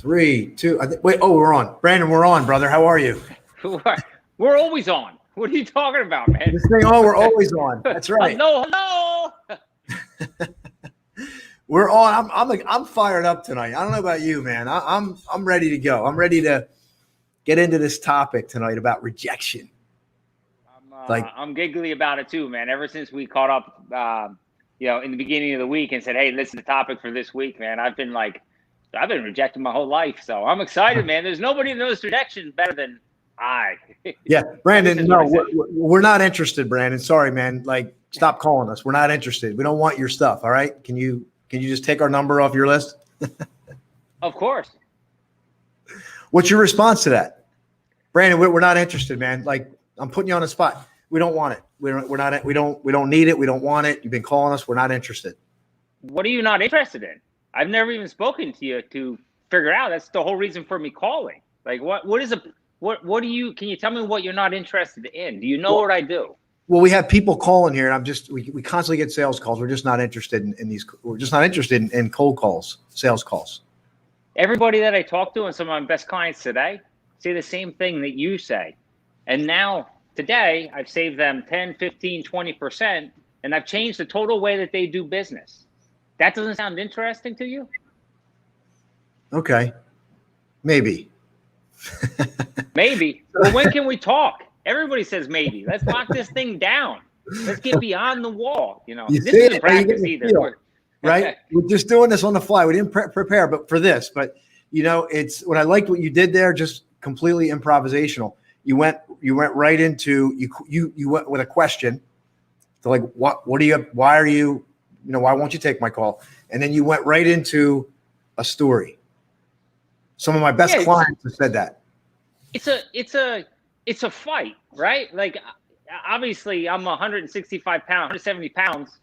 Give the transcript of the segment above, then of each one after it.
3, 2. Wait. Oh, we're on. Brandon, we're on, brother. How are you? We're always on. What are you talking about, man? This thing on. We're always on. That's right. Hello. We're on. I'm fired up tonight. I don't know about you, man. I'm ready to go. I'm ready to get into this topic tonight about rejection. I'm giggly about it too, man. Ever since we caught up, in the beginning of the week and said, "Hey, this is the topic for this week," man. I've been rejected my whole life, so I'm excited, man. There's nobody who knows rejection better than I. Yeah, Brandon. No, we're not interested, Brandon. Sorry, man. Like, stop calling us. We're not interested. We don't want your stuff. All right? Can you just take our number off your list? Of course. What's your response to that, Brandon? We're not interested, man. Like, I'm putting you on the spot. We don't want it. We don't need it. We don't want it. You've been calling us. We're not interested. What are you not interested in? I've never even spoken to you to figure out. That's the whole reason for me calling. Like, what do you, can you tell me what you're not interested in? Do you know what I do? Well, we have people calling here, and we constantly get sales calls. We're just not interested in these. We're just not interested in cold calls, sales calls. Everybody that I talk to and some of my best clients today say the same thing that you say. And now today I've saved them 10, 15, 20%, and I've changed the total way that they do business. That doesn't sound interesting to you? Okay. Maybe. Maybe. Well, when can we talk? Everybody says maybe. Let's lock this thing down. Let's get beyond the wall. This isn't practice either. Right? We're just doing this on the fly. We didn't prepare, but for this. But it's what I liked what you did there. Just completely improvisational. You went right into you went with a question. So like, what do you? Why are you? Why won't you take my call? And then you went right into a story. Some of my best clients have said that. It's a fight, right? Like, obviously I'm 165 pounds, 170 pounds.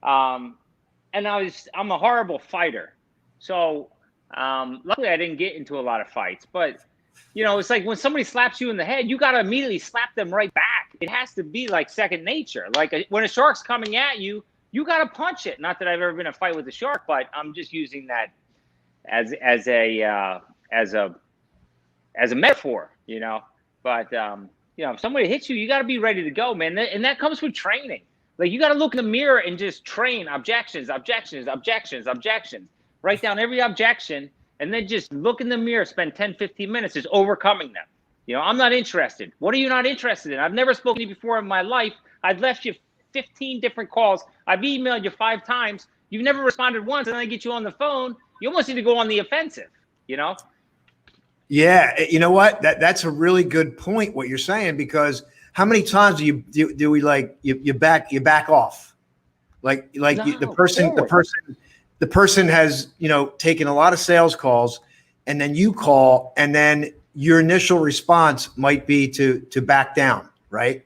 And I'm a horrible fighter. So, luckily I didn't get into a lot of fights, but it's like when somebody slaps you in the head, you got to immediately slap them right back. It has to be like second nature. Like when a shark's coming at you, you got to punch it. Not that I've ever been in a fight with a shark, but I'm just using that as a metaphor, But if somebody hits you, you got to be ready to go, man. And that comes with training. Like, you got to look in the mirror and just train objections. Write down every objection, and then just look in the mirror. Spend 10, 15 minutes just overcoming them. I'm not interested. What are you not interested in? I've never spoken to you before in my life. I've left you 15 different calls. I've emailed you 5 times. You've never responded once, and then I get you on the phone. You almost need to go on the offensive, Yeah, you know what? That's a really good point. What you're saying, because how many times do we like you back off, like no, the person has taken a lot of sales calls, and then you call, and then your initial response might be to back down, right?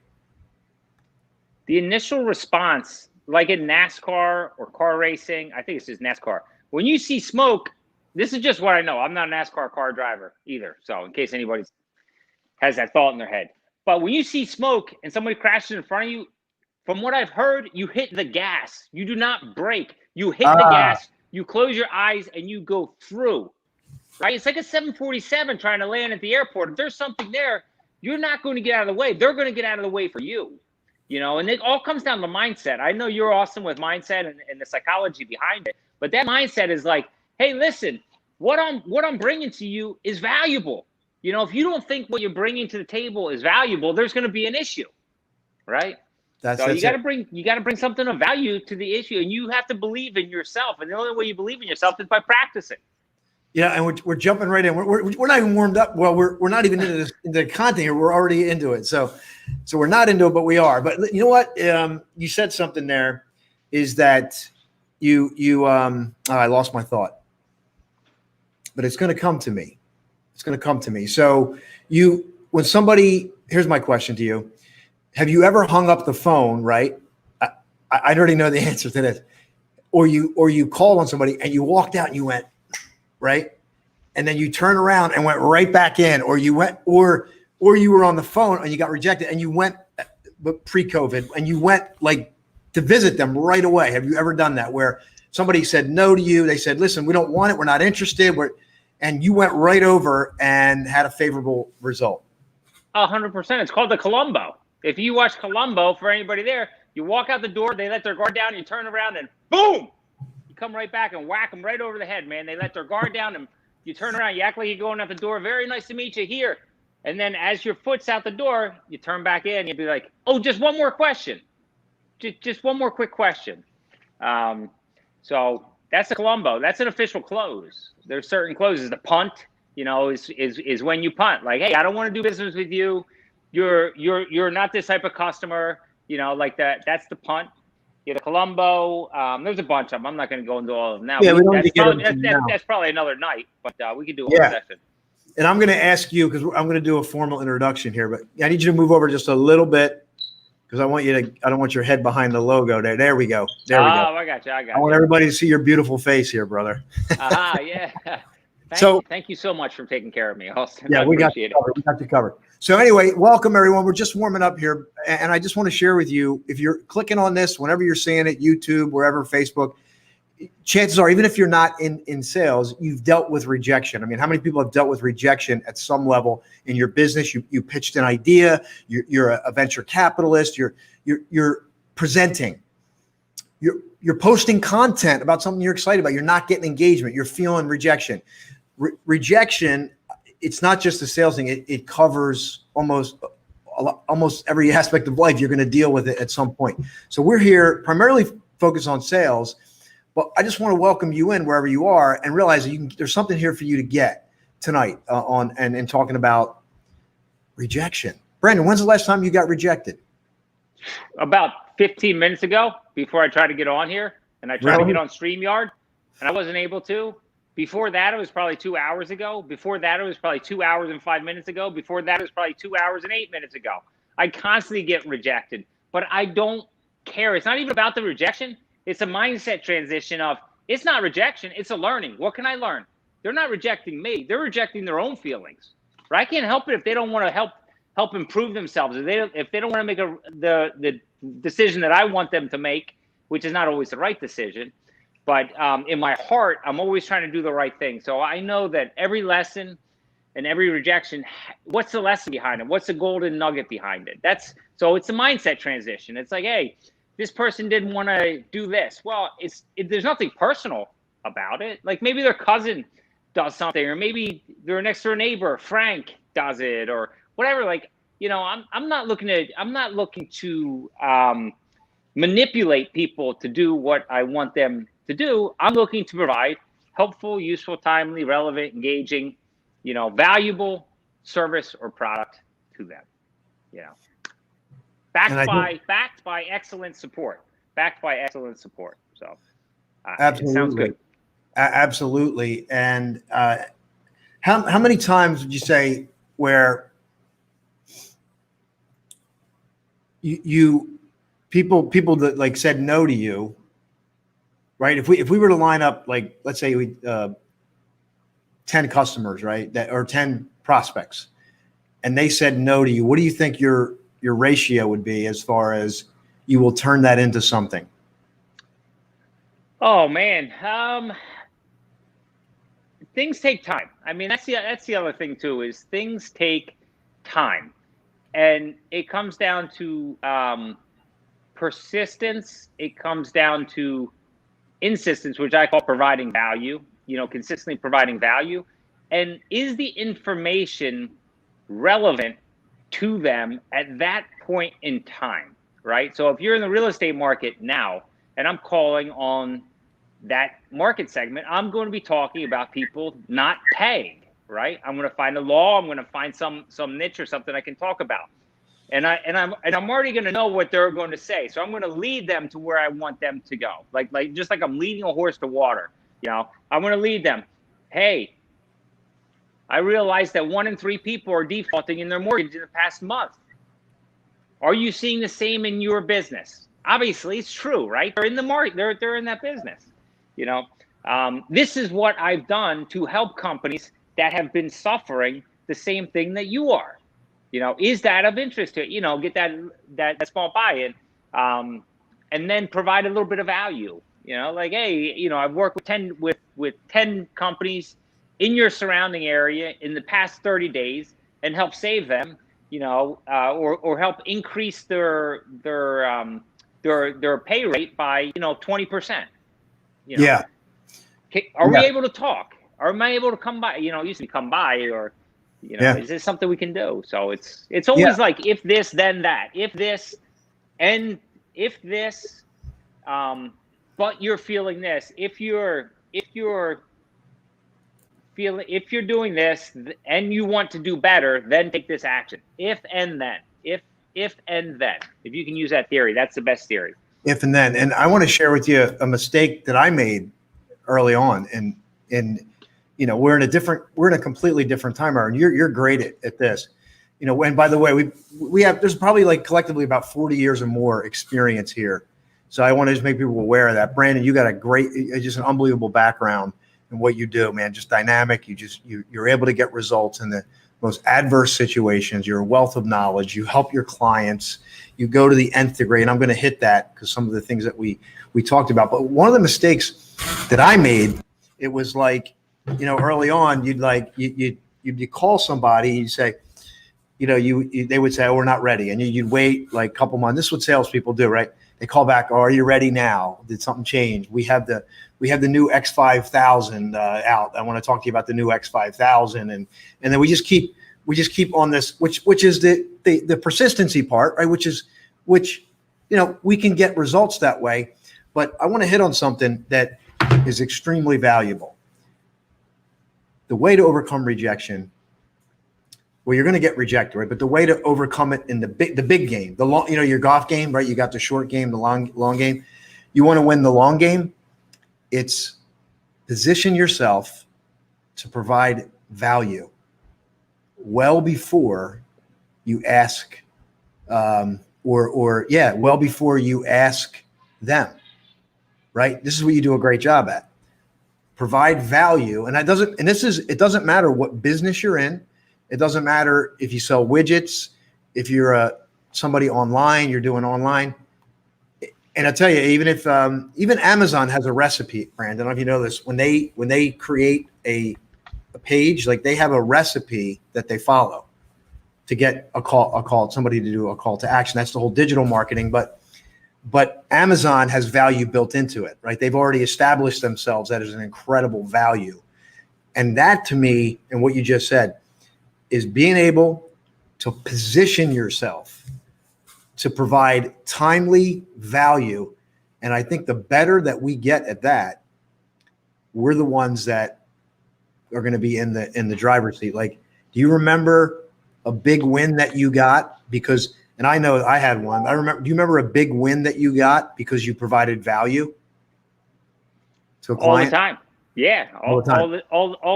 The initial response, like in NASCAR or car racing, I think it's just NASCAR. When you see smoke. This is just what I know. I'm not a NASCAR car driver either. So in case anybody has that thought in their head. But when you see smoke and somebody crashes in front of you, from what I've heard, you hit the gas. You do not brake. You hit the gas, you close your eyes, and you go through. Right? It's like a 747 trying to land at the airport. If there's something there, you're not going to get out of the way. They're going to get out of the way for you. And it all comes down to mindset. I know you're awesome with mindset and the psychology behind it. But that mindset is like, hey, listen, what I'm bringing to you is valuable. If you don't think what you're bringing to the table is valuable, there's going to be an issue, right? You got to bring something of value to the issue, and you have to believe in yourself. And the only way you believe in yourself is by practicing. Yeah, and we're jumping right in. We're not even warmed up. Well, we're not even into the content here. We're already into it. So we're not into it, but we are. But you know what? You said something there. Is that I lost my thought. But it's going to come to me. It's going to come to me. So here's my question to you. Have you ever hung up the phone, right? I already know the answer to this. Or you called on somebody and you walked out and you went, right? And then you turn around and went right back in, or you were on the phone and you got rejected and you went, but pre-COVID, and you went like to visit them right away. Have you ever done that where somebody said no to you? They said, listen, we don't want it. We're not interested. and you went right over and had a favorable result. 100%. It's called the Columbo. If you watch Columbo, for anybody there, you walk out the door, they let their guard down, you turn around, and boom, you come right back and whack them right over the head, man. They let their guard down, and you turn around, you act like you're going out the door. Very nice to meet you here. And then as your foot's out the door, you turn back in. You'd be like, oh, just one more question. Just one more quick question. So that's a Columbo. That's an official close. There's certain closes. The punt, is when you punt. Like, hey, I don't want to do business with you. You're not this type of customer. Like that. That's the punt. The Columbo. There's a bunch of them. I'm not going to go into all of them now. Yeah, That's probably another night, but we could do a whole session. And I'm going to ask you, because I'm going to do a formal introduction here, but I need you to move over just a little bit, because I don't want your head behind the logo there. There we go. There we go. Oh, I got you. I want everybody to see your beautiful face here, brother. Yeah. Thank you so much for taking care of me, Austin. Yeah, we got you covered. So anyway, welcome everyone. We're just warming up here. And I just want to share with you, if you're clicking on this, whenever you're seeing it, YouTube, wherever, Facebook, chances are, even if you're not in sales, you've dealt with rejection. I mean, how many people have dealt with rejection at some level in your business? You pitched an idea. You're a venture capitalist. You're presenting. You're posting content about something you're excited about. You're not getting engagement. You're feeling rejection. Rejection. It's not just a sales thing. It covers almost every aspect of life. You're going to deal with it at some point. So we're here primarily focused on sales. But I just want to welcome you in wherever you are and realize that there's something here for you to get tonight and talking about rejection. Brandon, when's the last time you got rejected? About 15 minutes ago, before I tried to get on here, and I tried to get on StreamYard, and I wasn't able to. Before that, it was probably 2 hours ago. Before that, it was probably 2 hours and 5 minutes ago. Before that, it was probably 2 hours and 8 minutes ago. I constantly get rejected, but I don't care. It's not even about the rejection. It's a mindset transition of, it's not rejection, it's a learning. What can I learn? They're not rejecting me. They're rejecting their own feelings. Right? I can't help it if they don't want to help improve themselves. If they don't want to make the decision that I want them to make, which is not always the right decision. But in my heart, I'm always trying to do the right thing. So I know that every lesson and every rejection, what's the lesson behind it? What's the golden nugget behind it? So it's a mindset transition. It's like, hey, this person didn't want to do this. Well, there's nothing personal about it. Like maybe their cousin does something, or maybe their next door neighbor, Frank, does it, or whatever. Like, I'm not looking to manipulate people to do what I want them to do. I'm looking to provide helpful, useful, timely, relevant, engaging, valuable service or product to them. Backed by excellent support. So absolutely. It sounds good. Absolutely. And how many times would you say where people that like said no to you, right? If we were to line up, like, let's say 10 customers, right? Or 10 prospects, and they said no to you, what do you think your ratio would be as far as you will turn that into something? Oh man. Things take time. I mean, that's the other thing too, is things take time, and it comes down to persistence. It comes down to insistence, which I call providing value, consistently providing value. And is the information relevant to them at that point in time, right? So if you're in the real estate market now, and I'm calling on that market segment, I'm going to be talking about people not paying, right? I'm going to find a law. I'm going to find some niche or something I can talk about. And I'm already going to know what they're going to say. So I'm going to lead them to where I want them to go. Like just like I'm leading a horse to water, I'm going to lead them. Hey, I realized that 1 in 3 people are defaulting in their mortgage in the past month. Are you seeing the same in your business? Obviously, it's true, right? They're in the market. They're in that business. This is what I've done to help companies that have been suffering the same thing that you are. Is that of interest to get that small buy-in, and then provide a little bit of value. Like, hey, I've worked with 10 companies. in your surrounding area in the past 30 days and help save them, or help increase their pay rate by 20%. Yeah. Are we able to talk? Or am I able to come by? It used to be come by, or is this something we can do? So it's always like, if this, then that. If this, and if this, but you're feeling this. If you're doing this and you want to do better, then take this action. If and then. If and then. If you can use that theory, that's the best theory. If and then. And I want to share with you a mistake that I made early on, and we're in a completely different time, and you're great at this. And by the way, there's probably like collectively about 40 years or more experience here. So I want to just make people aware of that. Brandon, you got just an unbelievable background in what you do, man. Just dynamic. You're able to get results in the most adverse situations. You're a wealth of knowledge. You help your clients. You go to the nth degree, and I'm going to hit that because some of the things that we talked about. But one of the mistakes that I made, it was like, early on, you'd call somebody, you say, they would say, oh, we're not ready. And you'd wait like a couple months. This is what salespeople do, right? They call back, oh, are you ready now? Did something change? We have the new X5000 out. I want to talk to you about the new X5000. And then we just keep on this, which is the persistency part, right? Which we can get results that way. But I want to hit on something that is extremely valuable. The way to overcome rejection, well, you're going to get rejected, right? But the way to overcome it in the big game, the long, your golf game, right? You got the short game, the long game. You want to win the long game. It's position yourself to provide value well before you ask, well before you ask them, right? This is what you do a great job at. Provide value, and it doesn't matter what business you're in. It doesn't matter if you sell widgets, if you're somebody online, you're doing online. And I tell you, even Amazon has a recipe, Brandon. I don't know if you know this. When they create a page, like they have a recipe that they follow to get somebody to do a call to action. That's the whole digital marketing. But Amazon has value built into it, right? They've already established themselves that is an incredible value. And that, to me, and what you just said, is being able to position yourself to provide timely value. And I think the better that we get at that, we're the ones that are going to be in the driver's seat. Like, do you remember a big win that you got? And I know I had one. Do you remember a big win that you got because you provided value to a client? All the time. Yeah, all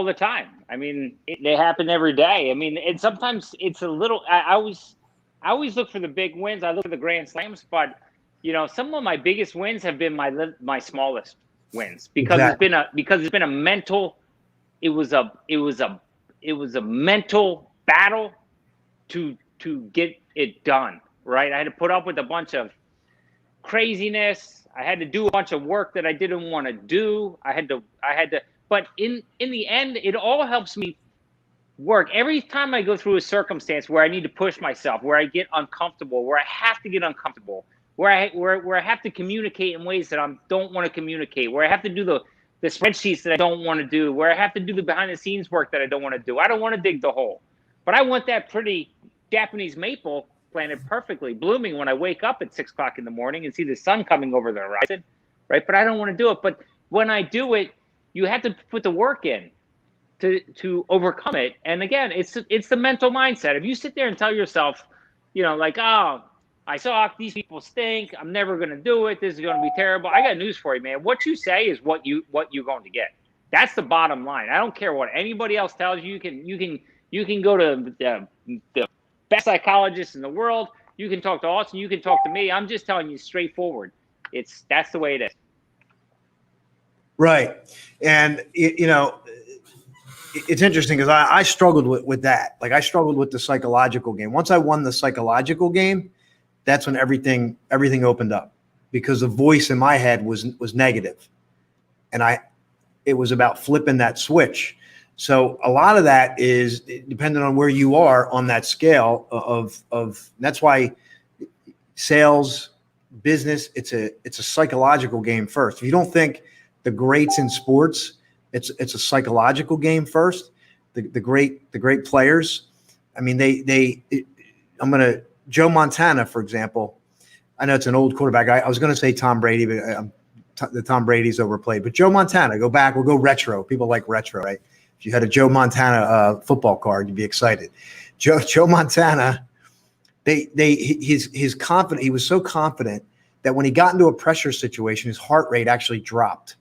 the time. I mean, they happen every day. I mean, and sometimes it's a little. I always look for the big wins. I look for the grand slams, but some of my biggest wins have been my smallest wins because Exactly. it's been a mental. It was a mental battle to get it done. Right, I had to put up with a bunch of craziness. I had to do a bunch of work that I didn't want to do. I had to, but in the end, it all helps me work. Every time I go through a circumstance where I need to push myself, where I get uncomfortable, where I have to get uncomfortable, where I have to communicate in ways that I don't want to communicate, where I have to do the spreadsheets that I don't want to do, where I have to do the behind the scenes work that I don't want to do. I don't want to dig the hole, but I want that pretty Japanese maple planted perfectly, blooming when I wake up at 6 o'clock in the morning and see the sun coming over the horizon, right? But I don't want to do it. But when I do it, you have to put the work in to overcome it. And again, it's the mental mindset. If you sit there and tell yourself, like, oh, I saw these people stink, I'm never going to do it, this is going to be terrible. I got news for you, man. What you say is what you're going to get. That's the bottom line. I don't care what anybody else tells you. You can go to the best psychologist in the world. You can talk to Austin. You can talk to me. I'm just telling you straightforward. That's the way it is. Right. And, it's interesting because I struggled with that. Like, I struggled with the psychological game. Once I won the psychological game, that's when everything opened up, because the voice in my head was negative. And it was about flipping that switch. So a lot of that is dependent on where you are on that scale of that's why sales, business, it's a psychological game first. If you don't think the greats in sports, it's a psychological game first. The great players, I mean, Joe Montana, for example. I know it's an old quarterback. I was going to say Tom Brady, but the Tom Brady's overplayed. But Joe Montana, we'll go retro. People like retro, right? If you had a Joe Montana football card, you'd be excited. Joe Montana, his confident. He was so confident that when he got into a pressure situation, his heart rate actually dropped.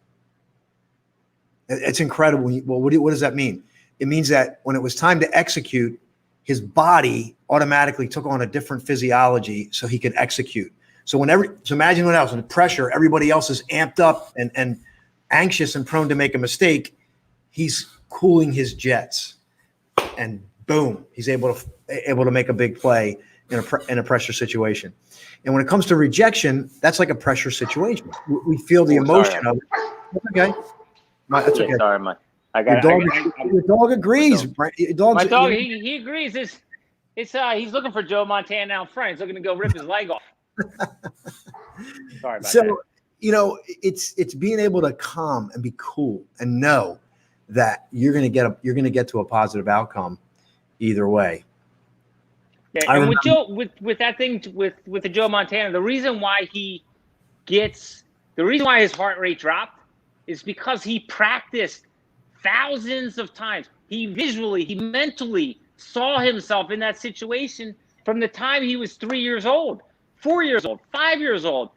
It's incredible. Well, what does that mean? It means that when it was time to execute, his body automatically took on a different physiology so he could execute. So imagine what else, when pressure, everybody else is amped up and anxious and prone to make a mistake. He's cooling his jets, and boom, he's able to make a big play in a pressure situation. And when it comes to rejection, that's like a pressure situation. We feel the emotion of it. That's okay. That's okay. Sorry, Your dog agrees. My dog, he agrees. He's looking for Joe Montana out front. He's looking to go rip his leg off. Sorry about that. So, it's being able to calm and be cool and know that you're going to get to a positive outcome either way. Yeah, and with Joe, with that thing with the Joe Montana, the reason why his heart rate dropped is because he practiced thousands of times. He mentally saw himself in that situation from the time he was 3 years old, 4 years old, 5 years old,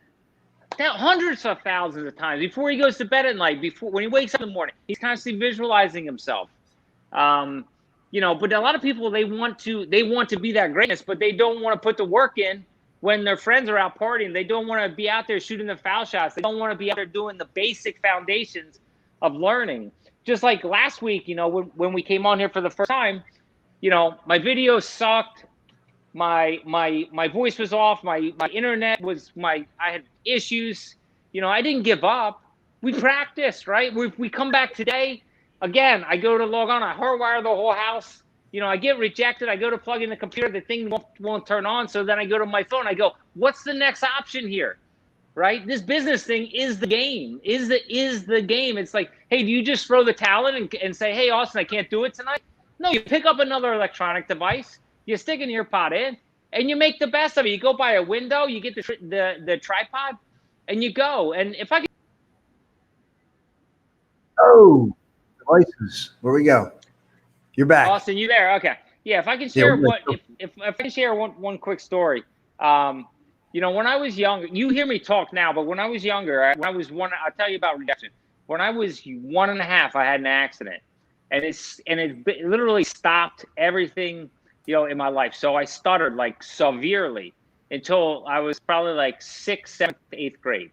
hundreds of thousands of times before he goes to bed at night, when he wakes up in the morning. He's constantly visualizing himself. But a lot of people, they want to be that greatness, but they don't want to put the work in when their friends are out partying. They don't want to be out there shooting the foul shots. They don't want to be out there doing the basic foundations of learning. Just like last week, when we came on here for the first time, my video sucked. My voice was off. My internet I had issues. I didn't give up. We practiced, right? We come back today. Again, I go to log on. I hardwire the whole house. I get rejected. I go to plug in the computer. The thing won't turn on. So then I go to my phone. I go, what's the next option here? Right? This business thing is the game. Is the game. It's like, hey, do you just throw the towel in and say, hey, Austin, I can't do it tonight? No, you pick up another electronic device. You stick an ear pod in, and you make the best of it. You go by a window. You get the tripod, and you go. And if I can. Oh, devices. Where we go? You're back. Austin, you there? Okay. Yeah, if I can share if I can share one quick story. When I was younger, you hear me talk now, but when I was younger, I'll tell you about rejection. When I was 1.5, I had an accident, and it literally stopped everything, in my life. So I stuttered like severely until I was probably like 6th, 7th, 8th grade,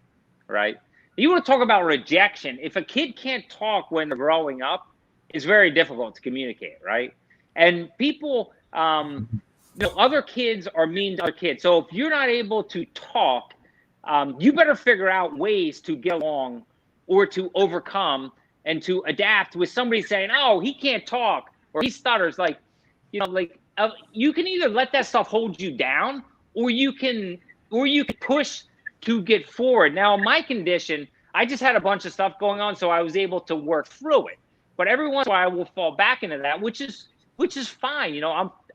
right? You want to talk about rejection. If a kid can't talk when they're growing up, it's very difficult to communicate, right? And people, other kids are mean to other kids. So if you're not able to talk, you better figure out ways to get along or to overcome and to adapt with somebody saying, oh, he can't talk or he stutters. You can either let that stuff hold you down or you can push to get forward. Now, my condition, I just had a bunch of stuff going on, so I was able to work through it. But every once in a while, I will fall back into that, which is fine.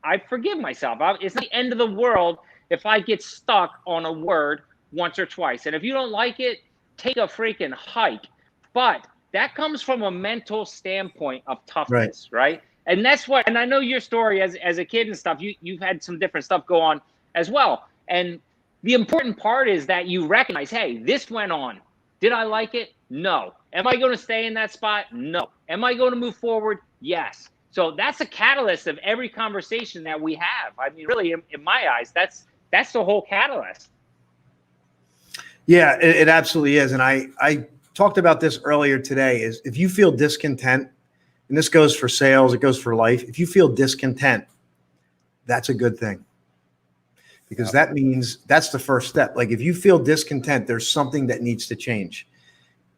I forgive myself. It's not the end of the world if I get stuck on a word once or twice. And if you don't like it, take a freaking hike. But that comes from a mental standpoint of toughness, right? And that's what. And I know your story as a kid and stuff. You've had some different stuff go on as well. And the important part is that you recognize, hey, this went on. Did I like it? No. Am I going to stay in that spot? No. Am I going to move forward? Yes. So that's a catalyst of every conversation that we have. I mean, really, in my eyes, that's the whole catalyst. Yeah, it absolutely is. And I talked about this earlier today, is if you feel discontent, and this goes for sales, it goes for life. If you feel discontent, that's a good thing. Because that means that's the first step. Like if you feel discontent, there's something that needs to change.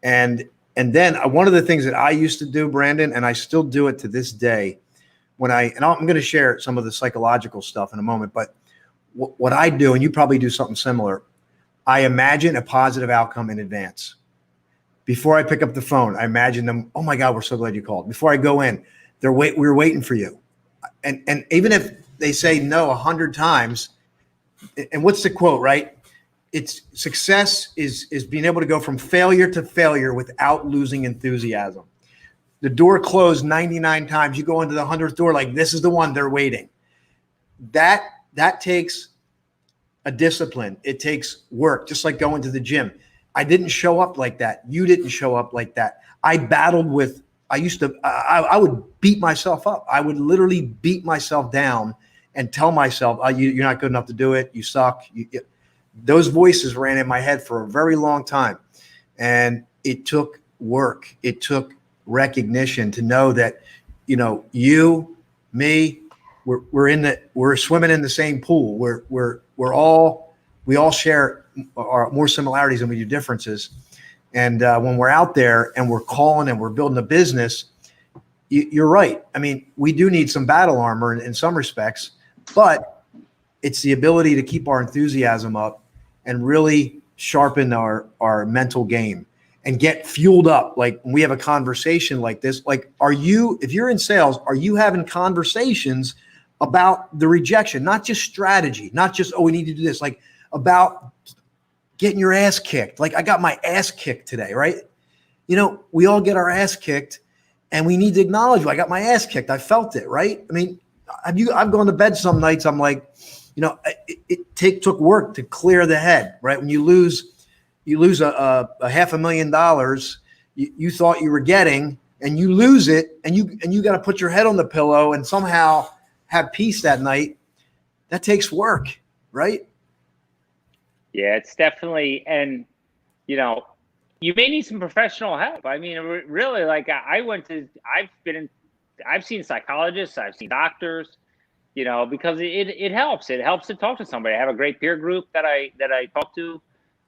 And And then one of the things that I used to do, Brandon, and I still do it to this day, and I'm going to share some of the psychological stuff in a moment, but what I do, and you probably do something similar, I imagine a positive outcome in advance. Before I pick up the phone, I imagine them, oh my God, we're so glad you called. Before I go in, we were waiting for you. And even if they say no 100 times, and what's the quote, right? It's success is being able to go from failure to failure without losing enthusiasm. The door closed 99 times. You go into the 100th door, like this is the one, they're waiting. That takes a discipline. It takes work, just like going to the gym. I didn't show up like that. You didn't show up like that. I battled with, I would beat myself up. I would literally beat myself down and tell myself, oh, you're not good enough to do it. You suck. Those voices ran in my head for a very long time. And it took work. It took recognition to know that, you, me, we're swimming in the same pool. We all share more similarities than we do differences. And when we're out there and we're calling and we're building a business, you're right. I mean, we do need some battle armor in some respects, but it's the ability to keep our enthusiasm up and really sharpen our mental game and get fueled up. Like when we have a conversation like this, like if you're in sales, are you having conversations about the rejection, not just strategy, not just, oh, we need to do this, like about getting your ass kicked. Like I got my ass kicked today, right? We all get our ass kicked and we need to acknowledge, I got my ass kicked. I felt it, right? I mean, I've gone to bed some nights, I'm like, it took work to clear the head, right? When you lose a $500,000 you thought you were getting, and you lose it, and you got to put your head on the pillow and somehow have peace that night. That takes work, right? Yeah, it's definitely, and you may need some professional help. I mean, really, like I've seen psychologists, I've seen doctors, because it helps. It helps to talk to somebody. I have a great peer group that I talk to,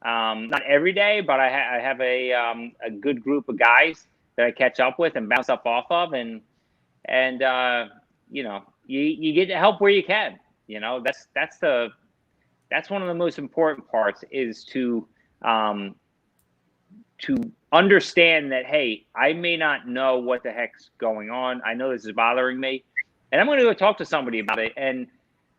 not every day, but I have a good group of guys that I catch up with and bounce up off of, and you get help where you can. That's one of the most important parts, is to understand that, hey, I may not know what the heck's going on. I know this is bothering me, and I'm going to go talk to somebody about it. And,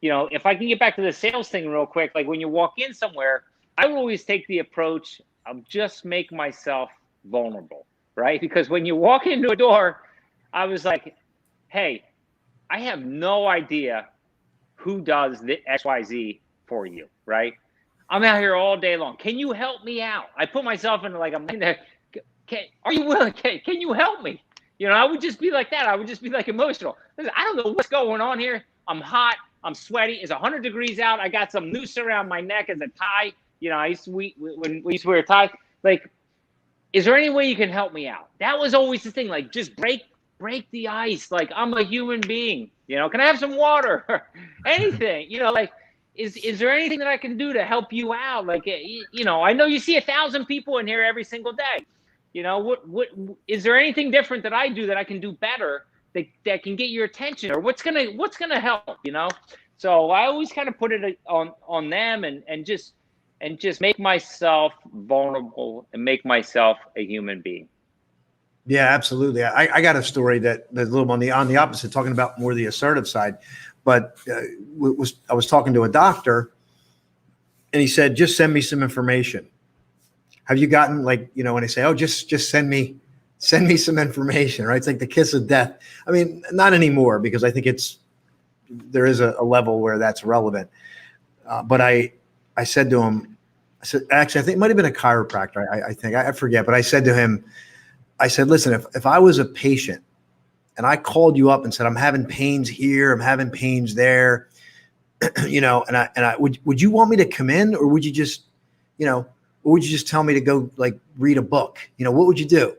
if I can get back to the sales thing real quick, like when you walk in somewhere, I will always take the approach of just make myself vulnerable, right? Because when you walk into a door, I was like, hey, I have no idea who does the XYZ for you, right? I'm out here all day long. Can you help me out? I put myself in like, I'm in there. Are you willing? Can you help me? I would just be like that. I would just be like emotional. Listen, I don't know what's going on here. I'm hot. I'm sweaty. It's 100 degrees out. I got some noose around my neck as a tie. I used to when we used to wear a tie. Like, is there any way you can help me out? That was always the thing. Like, just break the ice. Like, I'm a human being. Can I have some water? Anything. Like, is there anything that I can do to help you out? Like, I know you see 1,000 people in here every single day. What is there anything different that I do that I can do better that can get your attention, or what's gonna help? So I always kind of put it on them and just make myself vulnerable and make myself a human being. Yeah, absolutely. I got a story that's a little on the opposite, talking about more the assertive side. But I was talking to a doctor, and he said, just send me some information. Have you gotten, like, when they say, oh, just send me some information, right? It's like the kiss of death. I mean, not anymore, because I think there is a level where that's relevant. But I said to him, actually, I think it might've been a chiropractor. I forget, but I said to him, listen, if I was a patient and I called you up and said, I'm having pains here, I'm having pains there, would you want me to come in, or would you just, or would you just tell me to go, like, read a book? What would you do?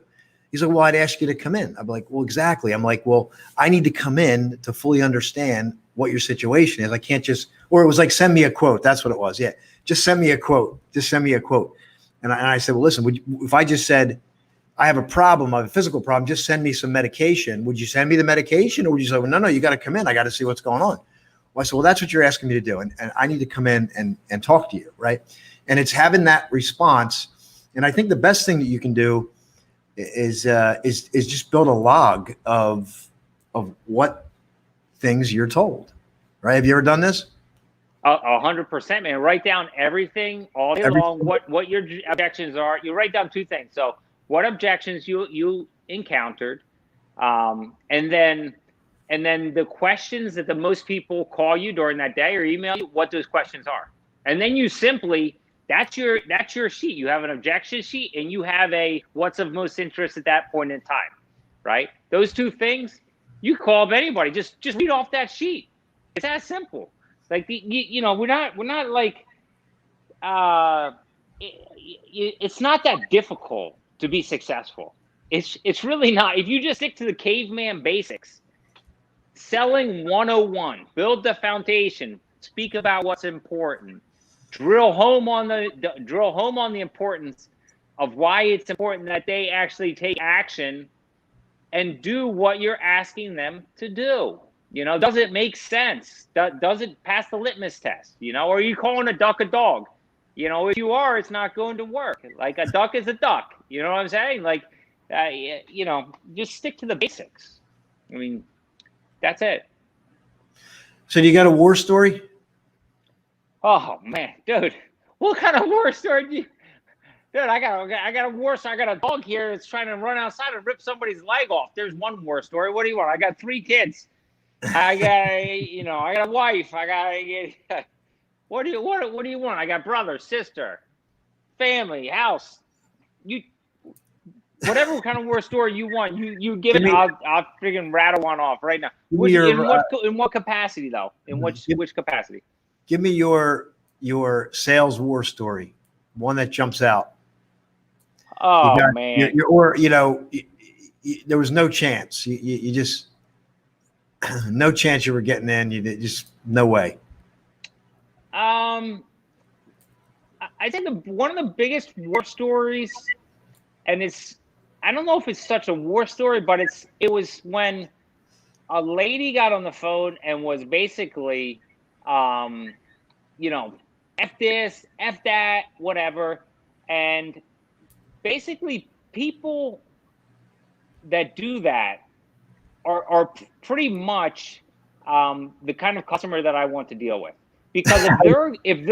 He's like, well, I'd ask you to come in. I'm like, well, exactly. I'm like, well, I need to come in to fully understand what your situation is. I can't or it was like, send me a quote. That's what it was. Yeah. Just send me a quote. And I said, well, listen, if I just said, I have a problem, I have a physical problem, just send me some medication. Would you send me the medication, or would you say, well, no, you got to come in. I got to see what's going on. Well, I said, well, that's what you're asking me to do. And I need to come in and talk to you. Right. And it's having that response. And I think the best thing that you can do is just build a log of what things you're told. Right. Have you ever done this? 100%, man. Write down everything all day long. What your objections are. You write down 2 things. So what objections you encountered, and then the questions that the most people call you during that day or email you, what those questions are. And then you simply, that's your sheet. You have an objection sheet, and you have a what's of most interest at that point in time, right? Those 2 things, you call up anybody. Just read off that sheet. It's that simple. Like we're not like it's not that difficult to be successful. It's really not. If you just stick to the caveman basics, selling 101, build the foundation, speak about what's important, drill home on the importance of why it's important that they actually take action and do what you're asking them to do. Does it make sense? Does it pass the litmus test? Or are you calling a duck a dog? If you are, it's not going to work. Like, a duck is a duck. You know what I'm saying? Like, just stick to the basics. I mean, that's it. So you got a war story? Oh man, dude, what kind of war story do you? Dude, I got a war story. I got a dog here that's trying to run outside and rip somebody's leg off. There's one war story. What do you want? I got 3 kids. I got a wife. What do you want? I got brother, sister, family, house. Whatever kind of war story you want, you give it. I'll freaking rattle one off right now. In what capacity though? In which capacity? Give me your sales war story, one that jumps out. Oh man! There was no chance. You just. No chance you were getting in. You just no way. I think one of the biggest war stories, and I don't know if it's such a war story, but it was when a lady got on the phone and was basically, F this, F that, whatever, and basically people that do that are pretty much the kind of customer that I want to deal with, because if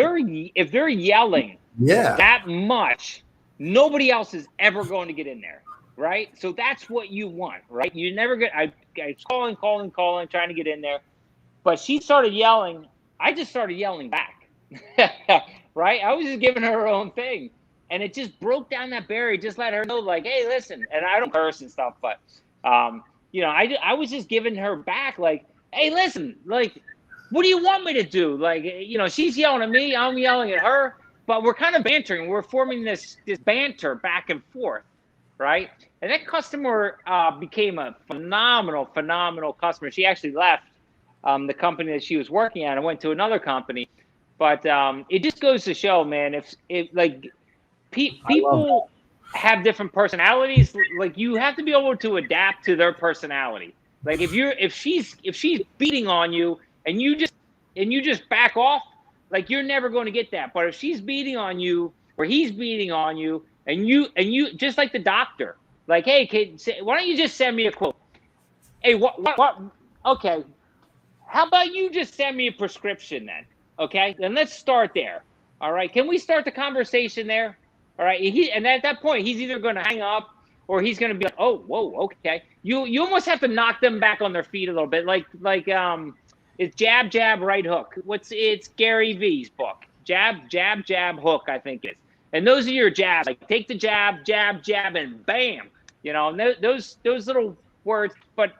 they're yelling that much, nobody else is ever going to get in there, right? So that's what you want, right? You never get. I was calling, trying to get in there, but she started yelling. I just started yelling back, right? I was just giving her own thing, and it just broke down that barrier. Just let her know, like, hey, listen, and I don't curse and stuff, but. I was just giving her back, like, hey, listen, like, what do you want me to do? Like, she's yelling at me, I'm yelling at her, but we're kind of bantering. We're forming this banter back and forth, right? And that customer became a phenomenal customer. She actually left the company that she was working at and went to another company. But it just goes to show, man, people have different personalities. Like, you have to be able to adapt to their personality. Like, if she's beating on you and you just back off, like, you're never going to get that. But if she's beating on you or he's beating on you and you just like the doctor, like, hey, kid, why don't you just send me a quote? Hey, what? Okay, how about you just send me a prescription then? Okay, then let's start there. All right, can we start the conversation there? All right, and at that point, he's either going to hang up or he's going to be like, "Oh, whoa, okay." You almost have to knock them back on their feet a little bit, like it's jab, jab, right hook. It's Gary V's book, jab, jab, jab, hook, I think it is. And those are your jabs. Like, take the jab, jab, jab, and bam. And those little words. But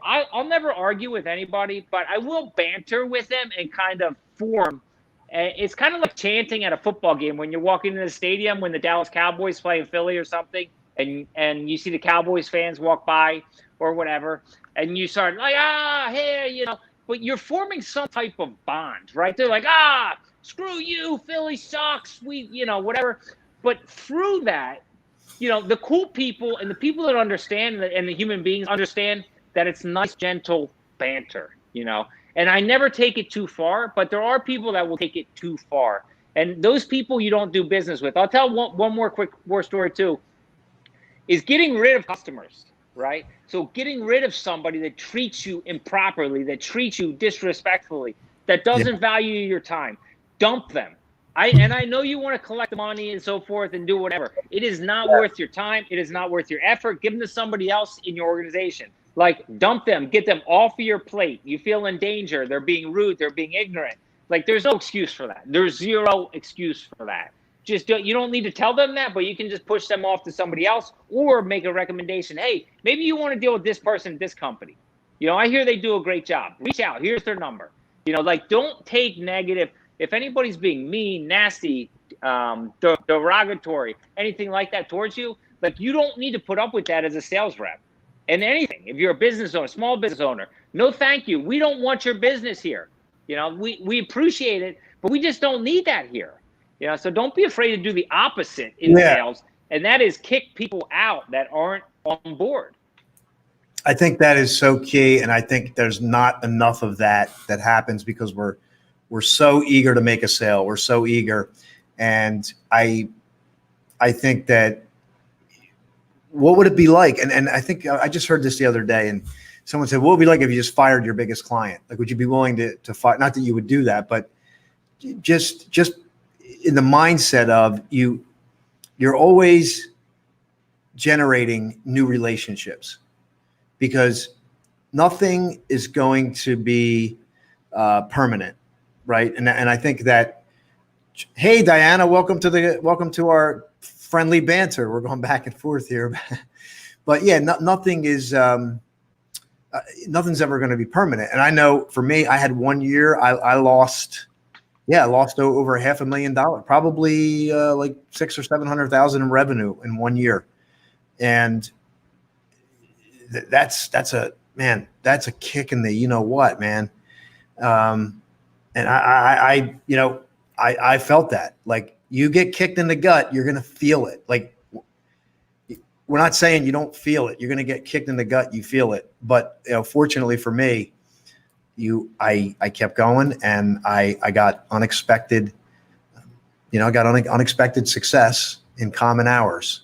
I'll never argue with anybody, but I will banter with them and kind of form. It's kind of like chanting at a football game when you're walking in the stadium when the Dallas Cowboys play in Philly or something, and you see the Cowboys fans walk by or whatever, and you start like, hey, but you're forming some type of bond, right? They're like, screw you, Philly sucks, we, whatever. But through that, the cool people and the people that understand and the human beings understand that it's nice, gentle banter, and I never take it too far, but there are people that will take it too far. And those people you don't do business with. I'll tell one more quick war story too, is getting rid of customers, right? So getting rid of somebody that treats you improperly, that treats you disrespectfully, that doesn't value your time, dump them. I know you want to collect the money and so forth and do whatever. It is not worth your time. It is not worth your effort. Give them to somebody else in your organization. Like, dump them, get them off of your plate. You feel in danger. They're being rude. They're being ignorant. Like, there's no excuse for that. There's zero excuse for that. You don't need to tell them that, but you can just push them off to somebody else or make a recommendation. Hey, maybe you want to deal with this person at this company. I hear they do a great job. Reach out. Here's their number. Don't take negative. If anybody's being mean, nasty, derogatory, anything like that towards you, you don't need to put up with that as a sales rep. And anything, if you're a business owner, small business owner, no thank you. We don't want your business here. We appreciate it, but we just don't need that here. So don't be afraid to do the opposite in sales, and that is kick people out that aren't on board. I think that is so key, and I think there's not enough of that happens because we're so eager to make a sale. We're so eager, and I think that what would it be like? And I think I just heard this the other day, and someone said, what would it be like if you just fired your biggest client? Like, would you be willing to fire? Not that you would do that, but just in the mindset of you're always generating new relationships, because nothing is going to be permanent, right? And I think that, hey, Diana, welcome to our friendly banter. We're going back and forth here, but yeah, nothing is nothing's ever going to be permanent. And I know for me, I had 1 year I lost over $500,000, probably like $600,000 or $700,000 in revenue in 1 year, and that's a kick in the man. And I felt that. Like, you get kicked in the gut, you're gonna feel it. Like, we're not saying you don't feel it. You're gonna get kicked in the gut, you feel it. But fortunately for me, I kept going, and I got unexpected, unexpected success in common hours,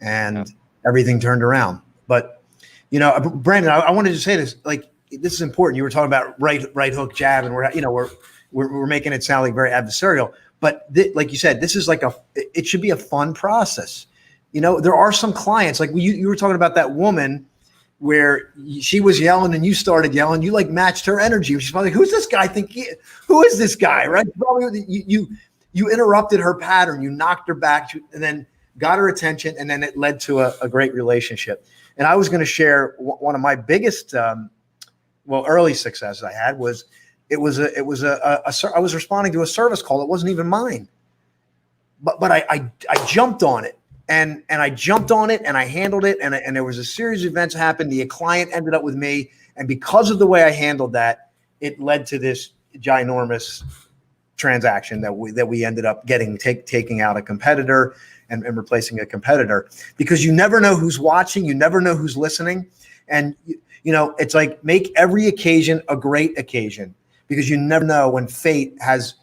and everything turned around. But Brandon, I wanted to say this. Like, this is important. You were talking about right hook, jab, and we're making it sound like very adversarial. But like you said, this is it should be a fun process. There are some clients, like you were talking about that woman where she was yelling and you started yelling. You matched her energy. She's like, "Who's this guy? Who is this guy?" Right? Probably you interrupted her pattern. You knocked her back, and then got her attention, and then it led to a great relationship. And I was going to share one of my biggest, early successes I had was I was responding to a service call that wasn't even mine, but I jumped on it, and I jumped on it, and I handled it, and there was a series of events happened. The client ended up with me, and because of the way I handled that, it led to this ginormous transaction that we ended up taking out a competitor and replacing a competitor, because you never know who's watching, you never know who's listening, and it's like, make every occasion a great occasion, because you never know when fate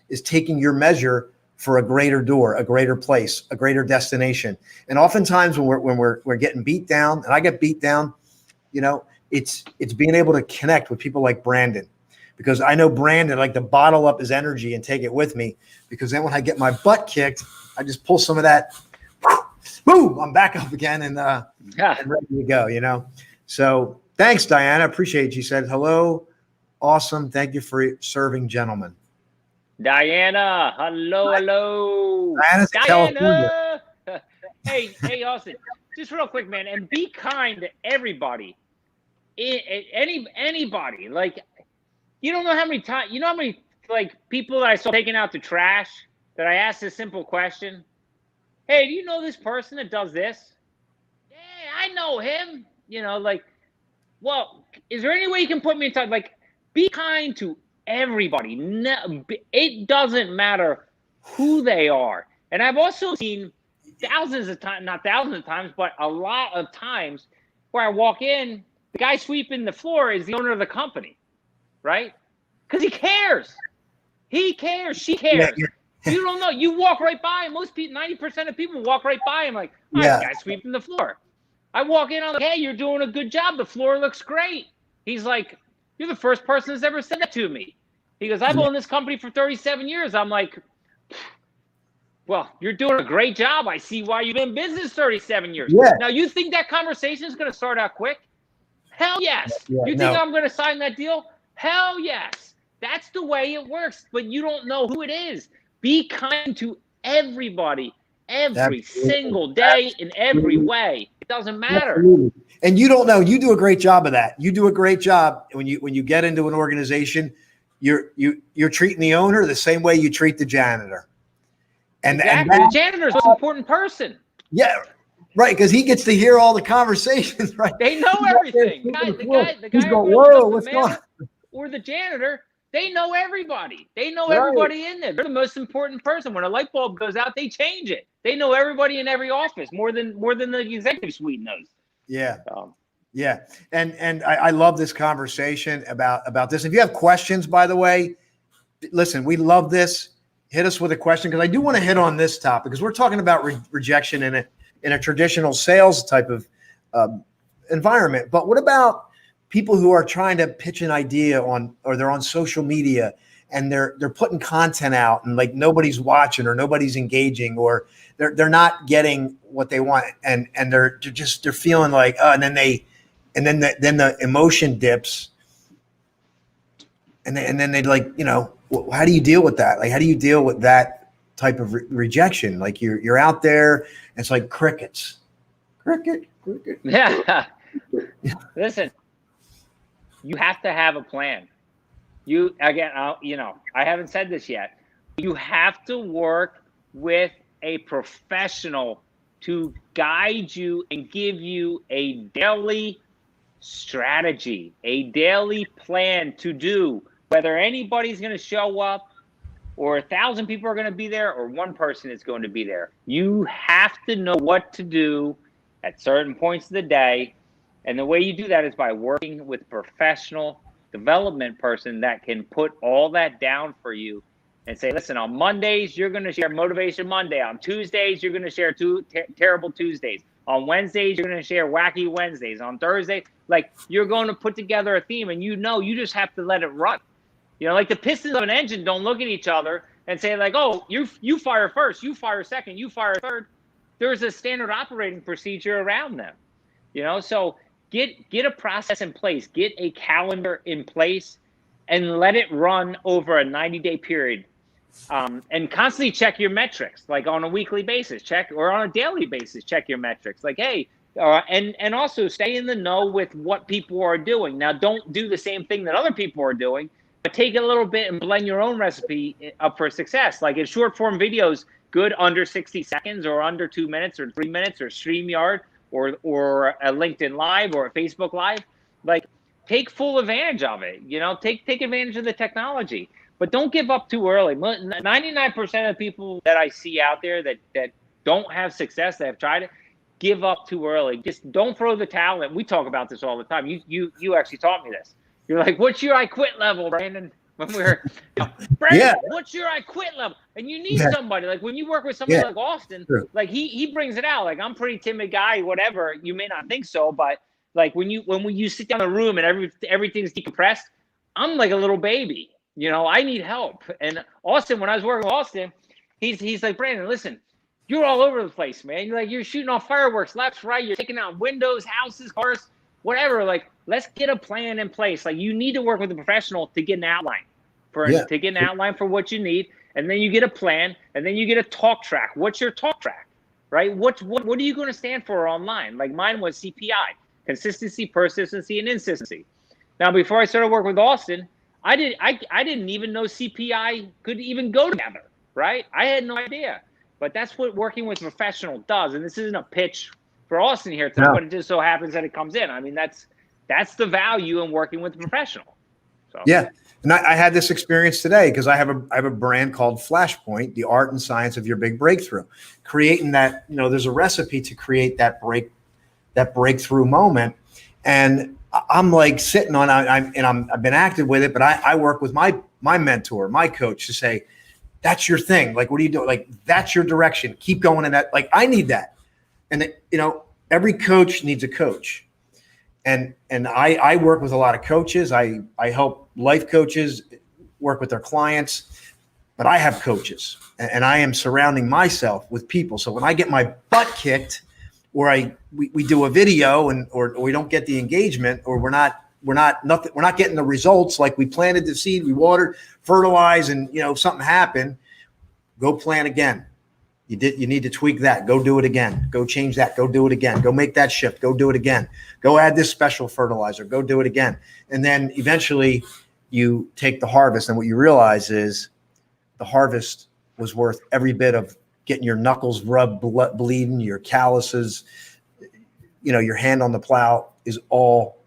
is taking your measure for a greater door, a greater place, a greater destination. And oftentimes when we're getting beat down, and I get beat down, it's being able to connect with people like Brandon, because I know Brandon like to bottle up his energy and take it with me, because then when I get my butt kicked, I just pull some of that, boom, I'm back up again and ready to go, So thanks, Diana. Appreciate it. She said, hello. Awesome. Thank you for serving gentlemen. Diana, hello. Diana's in California. Hey, Austin, just real quick, man, and be kind to everybody. Anybody. Like, you don't know how many times, people that I saw taking out the trash that I asked this simple question. Hey, do you know this person that does this? Yeah, I know him. Well, is there any way you can put me in touch? Like, be kind to everybody. No, it doesn't matter who they are. And I've also seen thousands of times, not thousands of times, but a lot of times where I walk in, the guy sweeping the floor is the owner of the company, right? Because he cares. He cares. She cares. Yeah, You don't know. You walk right by him. Most people, 90% of people walk right by him like, oh, Yeah. this guy's sweeping the floor. I walk in, I'm like, hey, you're doing a good job. The floor looks great. He's like, you're the first person that's ever said that to me. He goes, I've owned this company for 37 years. I'm like, well, you're doing a great job. I see why you've been in business 37 years. Yeah. Now, you think that conversation is going to start out quick? Hell yes. Yeah, you think I'm going to sign that deal? Hell yes. That's the way it works, but you don't know who it is. Be kind to everybody every single day in every way. It doesn't matter. Absolutely. And you don't know. You do a great job of that. You do a great job when you get into an organization. You're treating the owner the same way you treat the janitor. And exactly. The janitor is the most important person. Yeah, right. Because he gets to hear all the conversations. Right. They know everything. The guy going, whoa, what's going on? Or the janitor. They know everybody. They know everybody in there. They're the most important person. When a light bulb goes out, they change it. They know everybody in every office more than the executive suite knows. Yeah. Yeah. And I love this conversation about this. If you have questions, by the way, listen, we love this. Hit us with a question, because I do want to hit on this topic, because we're talking about rejection in a traditional sales type of environment. But what about people who are trying to pitch an idea or they're on social media and they're putting content out and like nobody's watching or nobody's engaging, or they're not getting what they want, and they're feeling like, and then the emotion dips, and then they like, how do you deal with that? Like, how do you deal with that type of rejection? Like you're out there, it's like cricket. Yeah. Listen. You have to have a plan. I haven't said this yet. You have to work with a professional to guide you and give you a daily strategy, a daily plan to do, whether anybody's going to show up or 1,000 people are going to be there or one person is going to be there. You have to know what to do at certain points of the day. And the way you do that is by working with a professional development person that can put all that down for you and say, listen, on Mondays, you're going to share Motivation Monday. On Tuesdays, you're going to share Terrible Tuesdays. On Wednesdays, you're going to share Wacky Wednesdays. On Thursday, like, you're going to put together a theme, and you just have to let it run. Like the pistons of an engine don't look at each other and say like, oh, you fire first, you fire second, you fire third. There's a standard operating procedure around them. So get a process in place, get a calendar in place, and let it run over a 90-day period. And constantly check your metrics, like on a weekly basis, or on a daily basis, check your metrics. Like, hey, and also stay in the know with what people are doing. Now, don't do the same thing that other people are doing, but take it a little bit and blend your own recipe up for success. Like in short form videos, good under 60 seconds or under 2 minutes or 3 minutes, or StreamYard, or a LinkedIn Live or a Facebook Live. Like, take full advantage of it. Take advantage of the technology, but don't give up too early. 99% of people that I see out there that don't have success, that have tried it, give up too early. Just don't throw the towel in. We talk about this all the time. You actually taught me this. You're like, what's your I quit level, Brandon? When we were, Brandon, what's your I quit level? And you need somebody, like when you work with somebody like Austin, like he brings it out. Like, I'm a pretty timid guy, whatever. You may not think so, but like when you sit down in the room and everything's decompressed, I'm like a little baby. I need help. And Austin, when I was working with Austin, he's like, Brandon, listen, you're all over the place, man. You're shooting off fireworks left, right. You're taking out windows, houses, cars, whatever. Like, let's get a plan in place. Like, you need to work with a professional to get an outline to get an outline for what you need. And then you get a plan, and then you get a talk track. What's your talk track, right? What are you going to stand for online? Like mine was CPI, consistency, persistency, and insistency. Now, before I started working with Austin, I didn't even know CPI could even go together, right? I had no idea. But that's what working with a professional does. And this isn't a pitch for Austin here today, but it just so happens that it comes in. I mean, that's the value in working with a professional. So Yeah. And I had this experience today because I have a brand called Flashpoint, the art and science of your big breakthrough. Creating that, there's a recipe to create that breakthrough moment. And I'm like sitting on, I've been active with it, but I work with my mentor, my coach to say, that's your thing. Like, what are you doing? Like, that's your direction. Keep going in that. Like, I need that. And every coach needs a coach. And I work with a lot of coaches. I help life coaches work with their clients, but I have coaches and I am surrounding myself with people. So when I get my butt kicked, or we do a video or we don't get the engagement, or we're not getting the results like we planted the seed, we watered, fertilized, and something happened, go plant again. You need to tweak that. Go do it again. Go change that. Go do it again. Go make that shift. Go do it again. Go add this special fertilizer. Go do it again. And then eventually you take the harvest, and what you realize is the harvest was worth every bit of getting your knuckles rubbed, bleeding, your calluses, your hand on the plow is all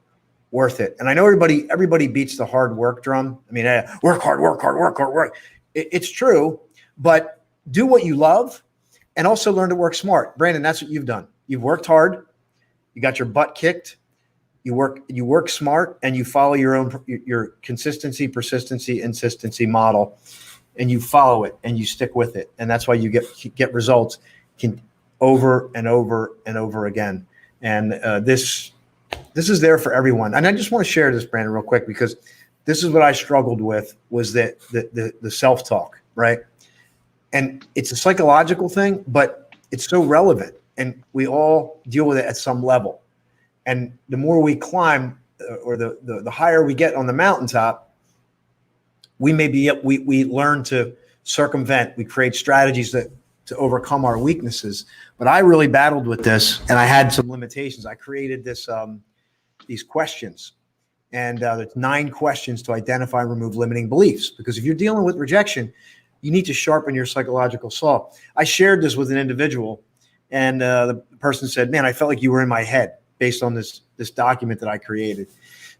worth it. And I know everybody beats the hard work drum. I mean, work hard, work hard, work hard, work. It's true, but do what you love and also learn to work smart. Brandon, that's what you've done. You've worked hard. You got your butt kicked. You work smart, and you follow your consistency, persistency, insistency model. And you follow it and you stick with it. And that's why you get results over and over and over again. And this is there for everyone. And I just want to share this, Brandon, real quick, because this is what I struggled with, was that the self-talk, right? And it's a psychological thing, but it's so relevant. And we all deal with it at some level. And the more we climb, or the higher we get on the mountaintop, we learn to circumvent. We create strategies to overcome our weaknesses. But I really battled with this, and I had some limitations. I created these questions, and there's 9 questions to identify and remove limiting beliefs. Because if you're dealing with rejection, you need to sharpen your psychological saw. I shared this with an individual, and the person said, "Man, I felt like you were in my head based on this document that I created."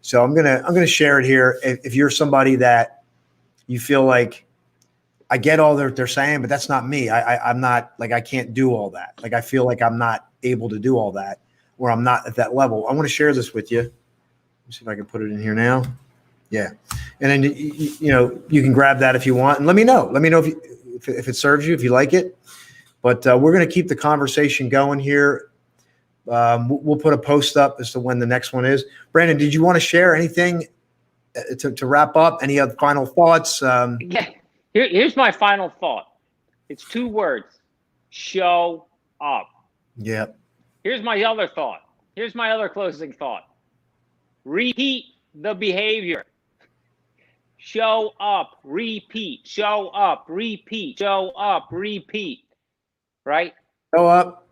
So I'm gonna share it here. If you're somebody that you feel like, I get all they're saying, but that's not me. I'm not, like, I can't do all that. Like, I feel like I'm not able to do all that, or I'm not at that level. I want to share this with you. Let me see if I can put it in here now. Yeah. And then, you can grab that if you want, and let me know. Let me know if it serves you, if you like it. But we're going to keep the conversation going here. We'll put a post up as to when the next one is. Brandon, did you want to share anything to wrap up? Any other final thoughts? Yeah. Here's my final thought. It's 2 words: show up. Yeah. Here's my other thought. Here's my other closing thought. Repeat the behavior. Show up, repeat, show up, repeat, show up, repeat. Right? Show up,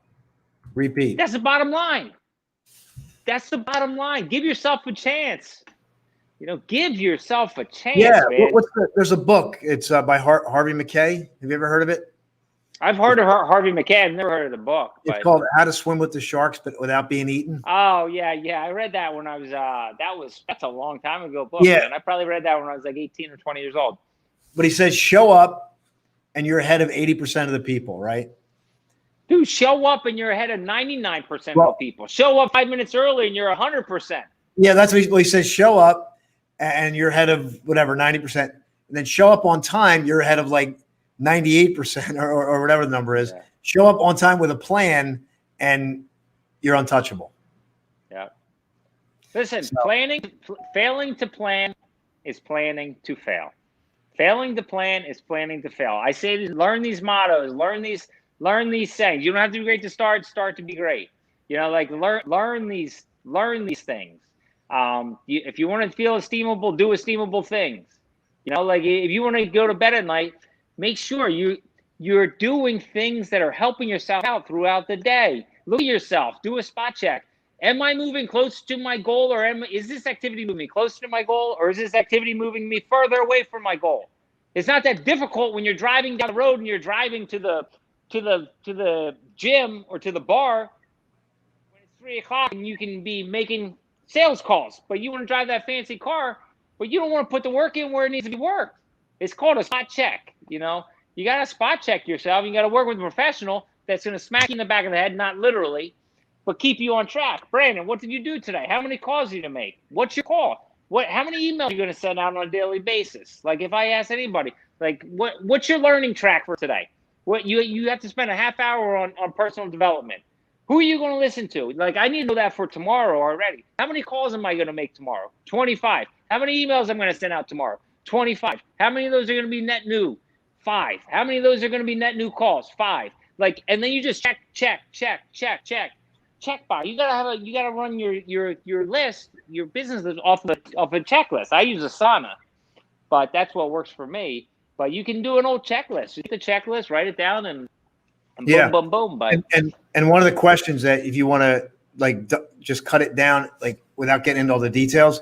repeat. That's the bottom line. That's the bottom line. Give yourself a chance. Give yourself a chance, Yeah. man. There's a book. It's by Harvey McKay. Have you ever heard of it? I've heard of Harvey McKay. I've never heard of the book. It's called How to Swim with the Sharks, but without being eaten. Oh, yeah. I read that when I was, that's a long time ago book. Yeah. Man. I probably read that when I was like 18 or 20 years old. But he says, show up, and you're ahead of 80% of the people, right? Dude, show up and you're ahead of 99% of the people. Show up 5 minutes early and you're 100%. Yeah, that's what he says. Show up and you're ahead of whatever, 90%. And then show up on time, you're ahead of like 98% or whatever the number is. Yeah. Show up on time with a plan and you're untouchable. Yeah. Listen, failing to plan is planning to fail. Failing to plan is planning to fail. I say, learn these mottos, learn these sayings. You don't have to be great to start to be great. Learn these things. If you want to feel esteemable, do esteemable things. If you want to go to bed at night, make sure you're doing things that are helping yourself out throughout the day. Look at yourself, do a spot check. Am I moving close to my goal, or is this activity moving me closer to my goal, or is this activity moving me further away from my goal? It's not that difficult when you're driving down the road and you're driving to the gym or to the bar when it's 3 o'clock and you can be making sales calls, but you want to drive that fancy car but you don't want to put the work in where it needs to be worked. It's called a spot check. You got to spot check yourself. You got to work with a professional that's going to smack you in the back of the head, not literally, but keep you on track. Brandon, what did you do today? How many calls did you make? What's your call? How many emails are you going to send out on a daily basis? Like if I ask anybody, like what's your learning track for today? What you have to spend a half hour on personal development. Who are you going to listen to? Like I need to know that for tomorrow already. How many calls am I going to make tomorrow? 25. How many emails I'm going to send out tomorrow? 25. How many of those are going to be net new? 5. How many of those are going to be net new calls? 5. Like, and then you just check box. You gotta run your list, your business list off a checklist. I use Asana, but that's what works for me. But you can do an old checklist. You get the checklist, write it down, and boom, boom, boom. But and one of the questions that if you want to like just cut it down, like without getting into all the details,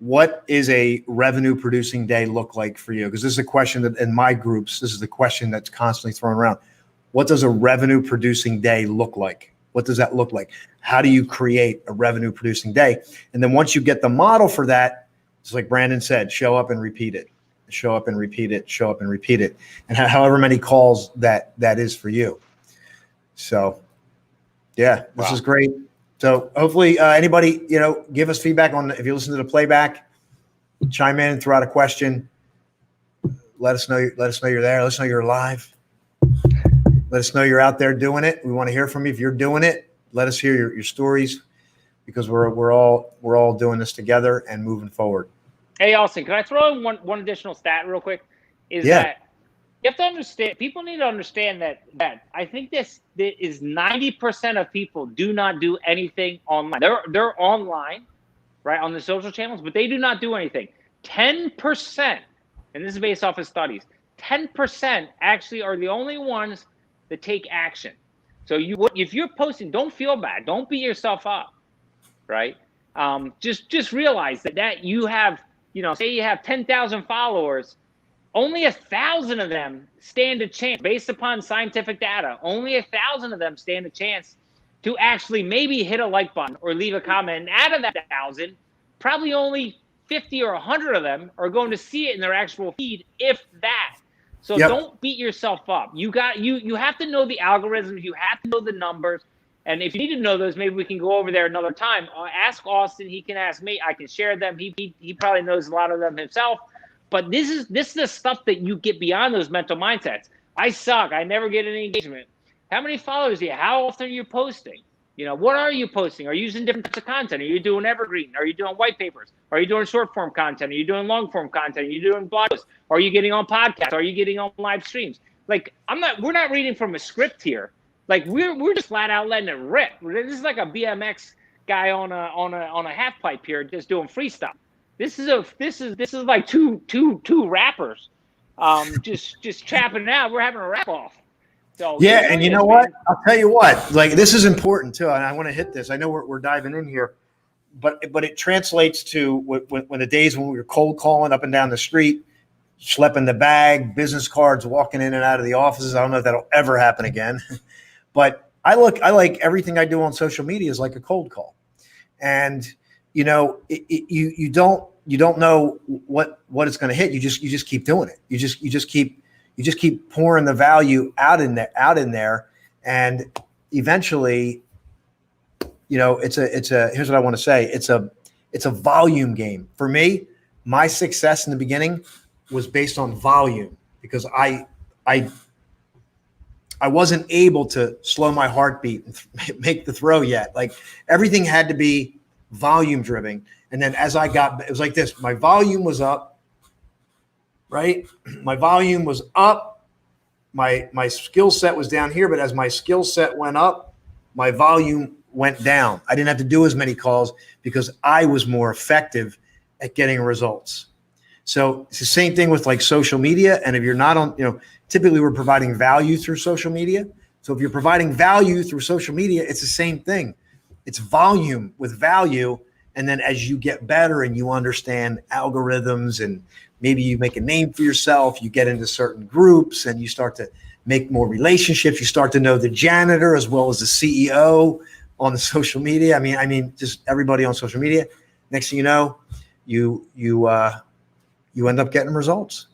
what is a revenue producing day look like for you? Because this is a question that in my groups, this is the question that's constantly thrown around. What does a revenue producing day look like? What does that look like? How do you create a revenue producing day? And then once you get the model for that, it's like Brandon said, show up and repeat it, show up and repeat it, show up and repeat it. And however many calls that is for you. So yeah, this is great. So hopefully anybody, give us feedback on if you listen to the playback, chime in, throw out a question. Let us know you're there. Let us know you're live. Let us know you're out there doing it. We want to hear from you. If you're doing it, let us hear your stories because we're all doing this together and moving forward. Hey, Austin, can I throw in one additional stat real quick? That you have to understand, people need to understand that I think this is 90% of people do not do anything online. They're online, right, on the social channels, but they do not do anything. 10%, and this is based off of studies, 10% actually are the only ones that take action. So if you're posting, don't feel bad. Don't beat yourself up, right? Just realize that you have, say you have 10,000 followers, only 1,000 of them stand a chance based upon scientific data. Only 1,000 of them stand a chance to actually maybe hit a like button or leave a comment. And out of that 1,000, probably only 50 or 100 of them are going to see it in their actual feed, if that. So don't beat yourself up. You have to know the algorithms. You have to know the numbers. And if you need to know those, maybe we can go over there another time. Ask Austin. He can ask me. I can share them. He probably knows a lot of them himself. But this is the stuff that you get beyond those mental mindsets. I suck. I never get any engagement. How many followers do you have? How often are you posting? What are you posting? Are you using different types of content? Are you doing evergreen? Are you doing white papers? Are you doing short form content? Are you doing long form content? Are you doing blog posts? Are you getting on podcasts? Are you getting on live streams? Like we're not reading from a script here. Like we're just flat out letting it rip. This is like a BMX guy on a half pipe here, just doing freestyle. This is like two rappers, just trapping it out. We're having a rap off. So yeah, and you know what? I'll tell you what. Like this is important too, and I want to hit this. I know we're diving in here, but it translates to when the days when we were cold calling up and down the street, schlepping the bag, business cards, walking in and out of the offices. I don't know if that'll ever happen again, but I like everything I do on social media is like a cold call, and you don't know what it's going to hit. You just keep doing it. You just keep pouring the value out in there, and eventually, it's a. Here's what I want to say. It's a volume game for me. My success in the beginning was based on volume because I wasn't able to slow my heartbeat and make the throw yet. Like everything had to be volume driven, and then as it was like this. My volume was up. Right? My volume was up. My skill set was down here, but as my skill set went up, my volume went down. I didn't have to do as many calls because I was more effective at getting results. So it's the same thing with like social media. And if you're not on, typically we're providing value through social media. So if you're providing value through social media, it's the same thing. It's volume with value. And then as you get better and you understand algorithms and maybe you make a name for yourself, you get into certain groups and you start to make more relationships. You start to know the janitor as well as the CEO on the social media. I mean, just everybody on social media. Next thing you know, you you end up getting results.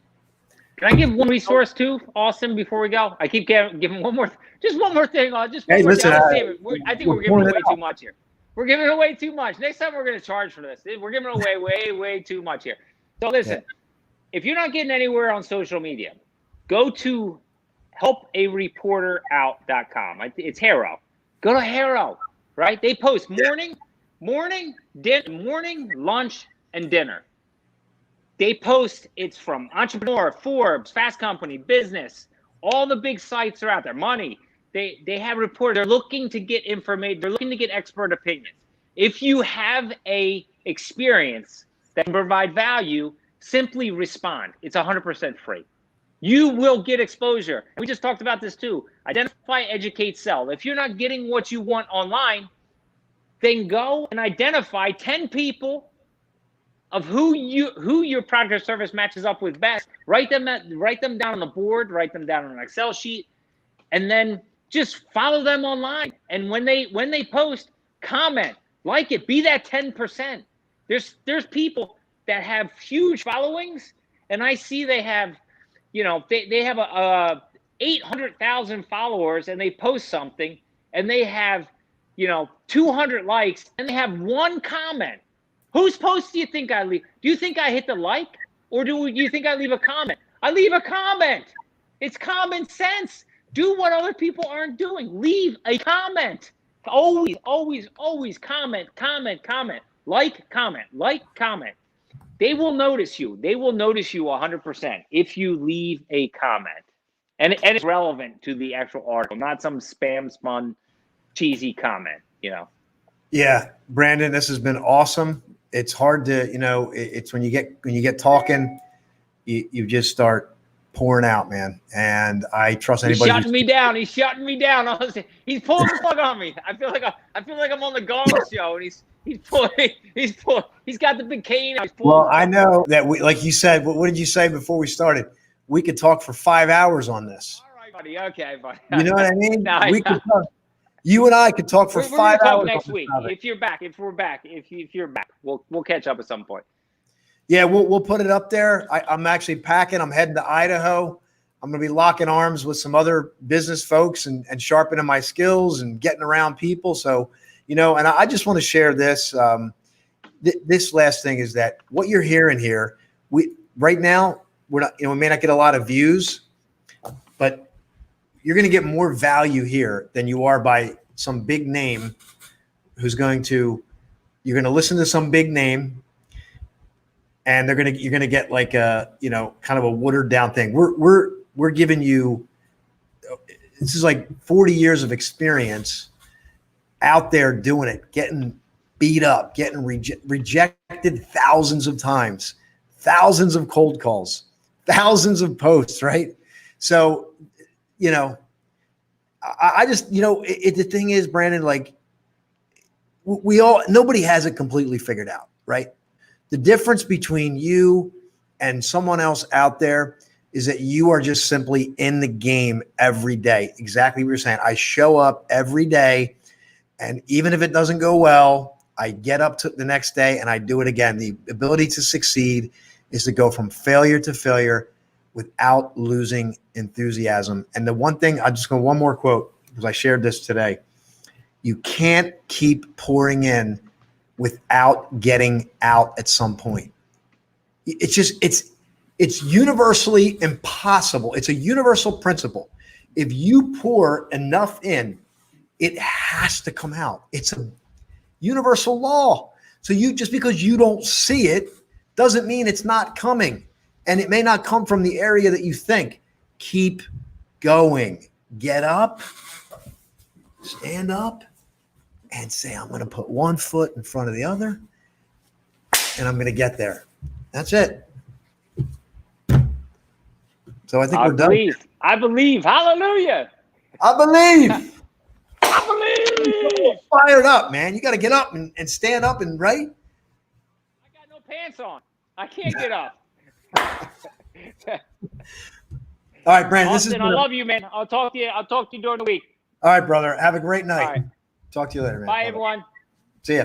Can I give one resource too, Austin, before we go? I keep giving one more thing. Just one more thing. Hey, listen, I think we're giving away too much here. We're giving away too much. Next time we're going to charge for this. We're giving away way too much here. So listen, if you're not getting anywhere on social media, go to helpareporterout.com. It's Haro. Go to Haro, right? They post morning, lunch, and dinner. They post, it's from Entrepreneur, Forbes, Fast Company, Business. All the big sites are out there. Money. They have reported. They're looking to get information. They're looking to get expert opinions. If you have a experience that can provide value, simply respond. It's 100% free. You will get exposure. We just talked about this too. Identify, educate, sell. If you're not getting what you want online, then go and identify 10 people of who your product or service matches up with best. Write them down on the board, write them down on an Excel sheet, and then just follow them online. And when they post, comment, like it, be that 10%. There's people that have huge followings, and I see they have, they have a 800,000 followers, and they post something, and they have, 200 likes, and they have one comment. Whose post do you think I leave? Do you think I hit the like, or do you think I leave a comment? I leave a comment. It's common sense. Do what other people aren't doing. Leave a comment. Always comment. Like, comment. They will notice you. They will notice you 100% if you leave a comment. And it's relevant to the actual article, not some spam spun cheesy comment, Yeah, Brandon, this has been awesome. It's hard to, it's when you get talking, you just start pouring out, man. And I trust anybody. He's shutting me down. He's shutting me down. He's pulling the plug on me. I feel like I'm on the Gong Show, and he's got the big cane. Well, I know that like you said, what did you say before we started? We could talk for 5 hours on this. All right, buddy. Okay, buddy. You know what I mean? No, you and I could talk for 5 hours next week. If you're back, if you're back, we'll catch up at some point. Yeah, we'll put it up there. I'm actually packing. I'm heading to Idaho. I'm going to be locking arms with some other business folks and sharpening my skills and getting around people. So, and I just want to share this. This last thing is that what you're hearing here, right now, we're not, we may not get a lot of views, but you're going to get more value here than you are by some big name you're going to listen to some big name, and you're going to get like a, kind of a watered down thing. We're giving you, this is like 40 years of experience out there doing it, getting beat up, getting rejected thousands of times, thousands of cold calls, thousands of posts, right? So, I just, the thing is, Brandon, like nobody has it completely figured out, right? The difference between you and someone else out there is that you are just simply in the game every day. Exactly what you're saying. I show up every day, and even if it doesn't go well, I get up to the next day and I do it again. The ability to succeed is to go from failure to failure without losing enthusiasm. And the one thing, I'll just go one more quote, because I shared this today. You can't keep pouring in without getting out at some point. It's universally impossible. It's a universal principle. If you pour enough in, it has to come out. It's a universal law. So just because you don't see it doesn't mean it's not coming. And it may not come from the area that you think. Keep going. Get up, stand up, and say, I'm going to put one foot in front of the other, and I'm going to get there. That's it. So I think we're done. I believe. Hallelujah. I believe. I believe. Fired up, man. You got to get up and stand up and right. I got no pants on. I can't get up. All right, Brandon. Austin, I love you, man. I'll talk to you during the week. All right, brother. Have a great night. All right. Talk to you later, man. Bye, everyone. See ya.